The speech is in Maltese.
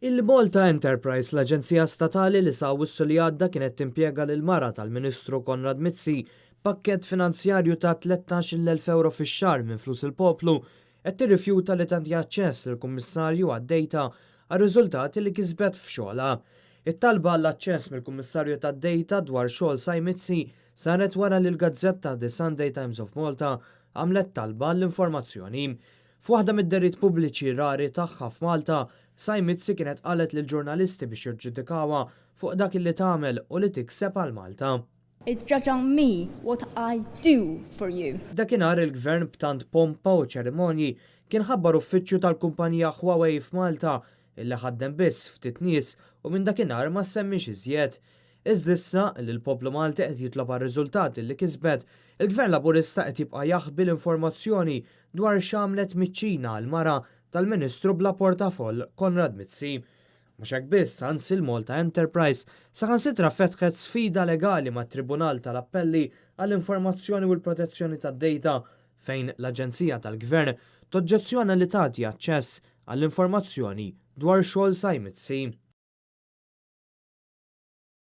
Il-Malta Enterprise, l-Aġenzija Statali li sa wissu li għadda kienet timpjega lil mara tal-Ministru Konrad Mizzi pakket finanzjarju ta' 13,000 euro fix-xahar minn flus il-poplu qed tirrifjuta li tagħti aċċess lill-Kummissarju għad-dejta għar-riżultati li kisbet f'xogħla. It-talba għall-aċċess mill-Kummissarju tad-Dejta dwar xogħol Sy Mizzi saret wara li l-Gazzetta The Sunday Times of Malta għamlet talba l-informazzjoni. F'waħda mid-deriet pubbliċi rari tagħha f'Malta, Sy Mizzi kienet qalet lil ġurnalisti biex jirġudikawha fuq dak li tagħmel u li tikseb għal Malta. It's judged on me what I do for you. Dakinhar il-gvern b'tant pompa u ċerimonji kien ħabbar uffiċċju tal-kumpanija Huawei f'Malta illi ħaddem biss ftit nies u minn dakinhar ma semmix iżjed. Iżdissa li l-poplu Malti qed jitlob għar-riżultati li kisbet, il-Gvern Laburista qed jibqa' jaħbi l-informazzjoni dwar x'għamlet miċ-Ċina l-mara tal-Ministru bla portafoll Konrad Mizzi. Mhux hekk biss, anzi l-Malta Enterprise saħansitra fetħet sfida legali mat-Tribunal tal-Appelli għall-informazzjoni u l-protezzjoni tad-dejta fejn l-Aġenzija tal-Gvern toġġezzjona li tagħti aċċess għall-informazzjoni dwar xogħol Sy Mizzi.